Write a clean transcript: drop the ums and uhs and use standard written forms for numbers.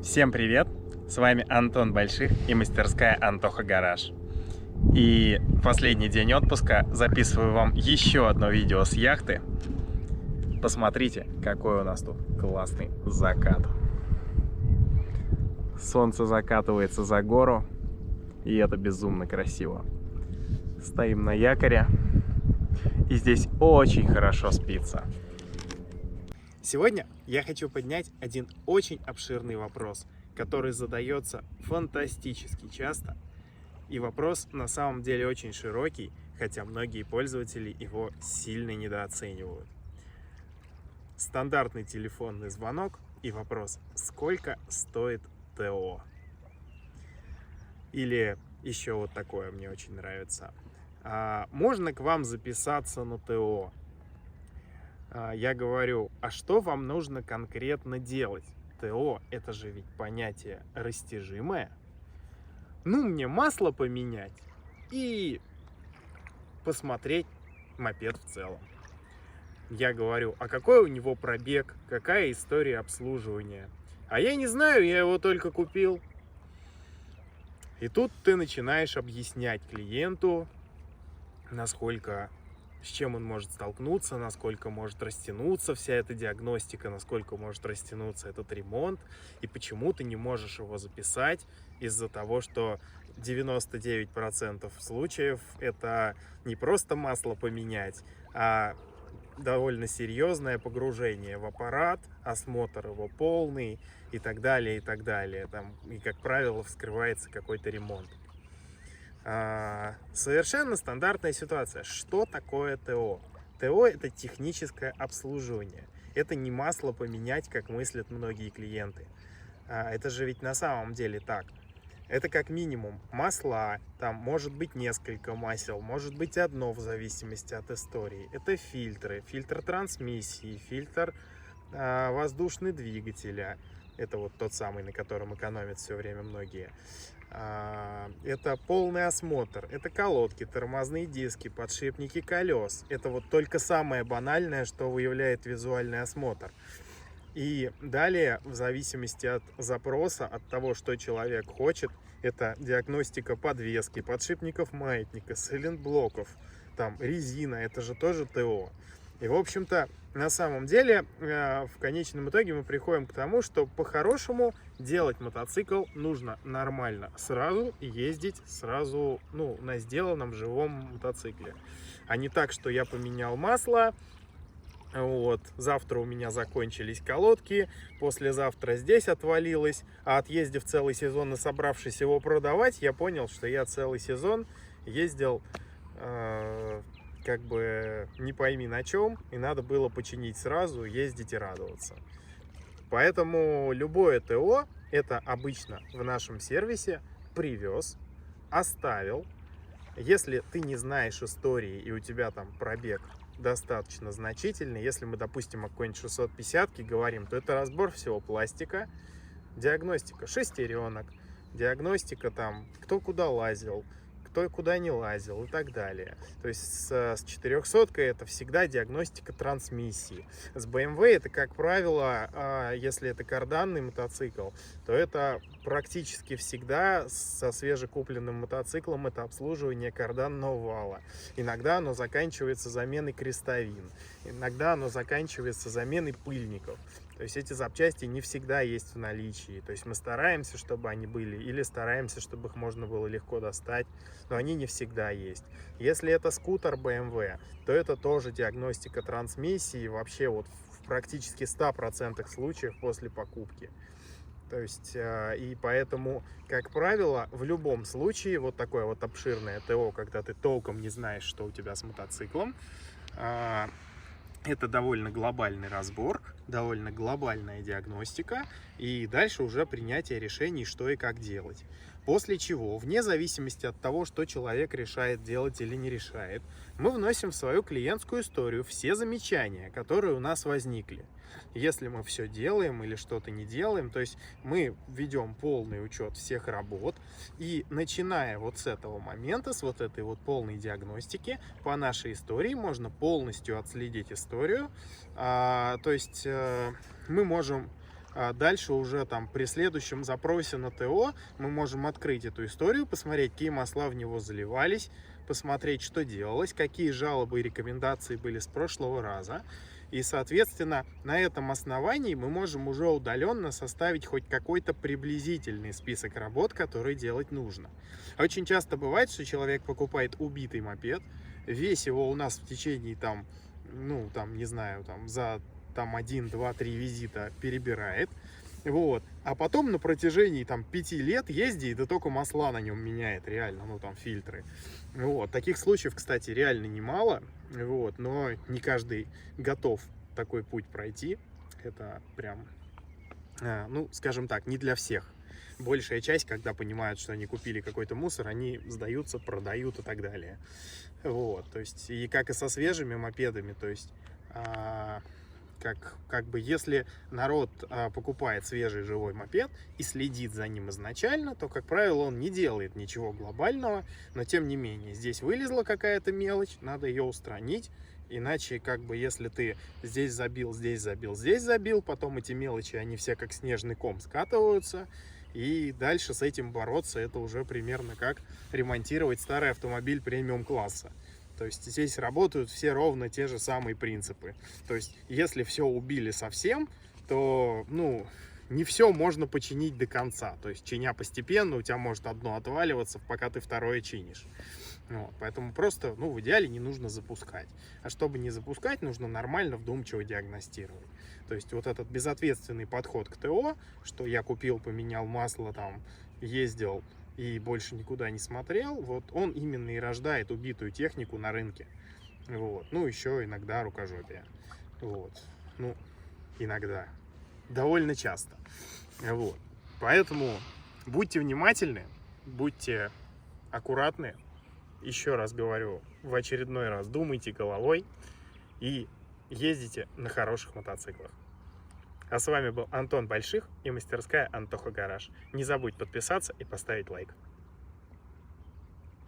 Всем привет! С вами Антон Больших и мастерская Антоха Гараж. И в последний день отпуска записываю вам еще одно видео с яхты. Посмотрите, какой у нас тут классный закат. Солнце закатывается за гору, и это безумно красиво. Стоим на якоре, и здесь очень хорошо спится. Сегодня я хочу поднять один очень обширный вопрос, который задается фантастически часто. И вопрос на самом деле очень широкий, хотя многие пользователи его сильно недооценивают. Стандартный телефонный звонок и вопрос: сколько стоит ТО? Или еще вот такое мне очень нравится: можно к вам записаться на ТО? Я говорю: а что вам нужно конкретно делать? ТО — это же ведь понятие растяжимое. Ну, мне масло поменять и посмотреть мопед в целом. Я говорю: а какой у него пробег, какая история обслуживания? А я не знаю, я его только купил. И тут ты начинаешь объяснять клиенту, насколько, с чем он может столкнуться, насколько может растянуться вся эта диагностика, насколько может растянуться этот ремонт, и почему ты не можешь его записать из-за того, что 99% случаев это не просто масло поменять, а довольно серьезное погружение в аппарат, осмотр его полный и так далее, и так далее. Там, и, как правило, вскрывается какой-то ремонт. Совершенно стандартная ситуация. Что такое ТО? ТО — это техническое обслуживание. Это не масло поменять, как мыслят многие клиенты. Это же ведь на самом деле так. Это как минимум масла, там может быть несколько масел, может быть одно в зависимости от истории. Это фильтры, фильтр трансмиссии, фильтр воздушный двигателя. Это вот тот самый, на котором экономят все время многие. Это полный осмотр, это колодки, тормозные диски, подшипники колес. Это вот только самое банальное, что выявляет визуальный осмотр. И далее, в зависимости от запроса, от того, что человек хочет, это диагностика подвески, подшипников маятника, сайлентблоков, там резина, это же тоже ТО. И, в общем-то, на самом деле, в конечном итоге мы приходим к тому, что по-хорошему делать мотоцикл нужно нормально, сразу ездить сразу, на сделанном живом мотоцикле. А не так, что я поменял масло, вот, завтра у меня закончились колодки, послезавтра здесь отвалилось, а отъездив целый сезон и собравшись его продавать, я понял, что я целый сезон ездил как бы не пойми на чем, и надо было починить сразу, ездить и радоваться. Поэтому любое ТО — это обычно в нашем сервисе привез, оставил. Если ты не знаешь истории и у тебя там пробег достаточно значительный, если мы, допустим, о какой-нибудь 650-ке говорим, то это разбор всего пластика, диагностика шестеренок, диагностика там, кто куда лазил, кто куда не лазил и так далее. То есть с 400-кой это всегда диагностика трансмиссии. С BMW это, как правило, если это карданный мотоцикл, то это практически всегда со свежекупленным мотоциклом это обслуживание карданного вала. Иногда оно заканчивается заменой крестовин, иногда оно заканчивается заменой пыльников. То есть эти запчасти не всегда есть в наличии. То есть мы стараемся, чтобы они были, или стараемся, чтобы их можно было легко достать, но они не всегда есть. Если это скутер BMW, то это тоже диагностика трансмиссии вообще вот в практически 100% случаев после покупки. То есть, и поэтому, как правило, в любом случае вот такое вот обширное ТО, когда ты толком не знаешь, что у тебя с мотоциклом, это довольно глобальный разбор, довольно глобальная диагностика, и дальше уже принятие решений, что и как делать. После чего, вне зависимости от того, что человек решает делать или не решает, мы вносим в свою клиентскую историю все замечания, которые у нас возникли. Если мы все делаем или что-то не делаем, то есть мы ведем полный учет всех работ, и начиная вот с этого момента, с вот этой вот полной диагностики, по нашей истории можно полностью отследить историю. То есть мы можем дальше уже там при следующем запросе на ТО мы можем открыть эту историю, посмотреть, какие масла в него заливались, посмотреть, что делалось, какие жалобы и рекомендации были с прошлого раза. И, соответственно, на этом основании мы можем уже удаленно составить хоть какой-то приблизительный список работ, которые делать нужно. Очень часто бывает, что человек покупает убитый мопед, весь его у нас в течение там, ну, там, не знаю, там, за там 1, 2, 3 визита перебирает, вот, а потом на протяжении там 5 лет ездит и только масла на нем меняет, реально, ну, там, фильтры. Вот, таких случаев, кстати, реально немало, вот, но не каждый готов такой путь пройти, это прям, ну, скажем так, не для всех. Большая часть, когда понимают, что они купили какой-то мусор, они сдаются, продают и так далее. Вот, то есть, и как и со свежими мопедами, то есть, как бы если народ покупает свежий живой мопед и следит за ним изначально, то, как правило, он не делает ничего глобального, но тем не менее, здесь вылезла какая-то мелочь, надо ее устранить, иначе, как бы, если ты здесь забил, здесь забил, здесь забил, потом эти мелочи, они все как снежный ком скатываются, и дальше с этим бороться, это уже примерно как ремонтировать старый автомобиль премиум-класса. То есть здесь работают все ровно те же самые принципы. То есть если все убили совсем, то, ну, не все можно починить до конца. То есть чиня постепенно, у тебя может одно отваливаться, пока ты второе чинишь. Вот, поэтому просто, ну, в идеале не нужно запускать. А чтобы не запускать, нужно нормально, вдумчиво диагностировать. То есть вот этот безответственный подход к ТО, что я купил, поменял масло, там, ездил и больше никуда не смотрел, вот он именно и рождает убитую технику на рынке. Вот. Ну, еще иногда рукожопие. Вот. Ну, иногда. Довольно часто. Вот. Поэтому будьте внимательны, будьте аккуратны. Еще раз говорю, в очередной раз думайте головой и ездите на хороших мотоциклах. А с вами был Антон Больших и мастерская Антоха Гараж. Не забудь подписаться и поставить лайк.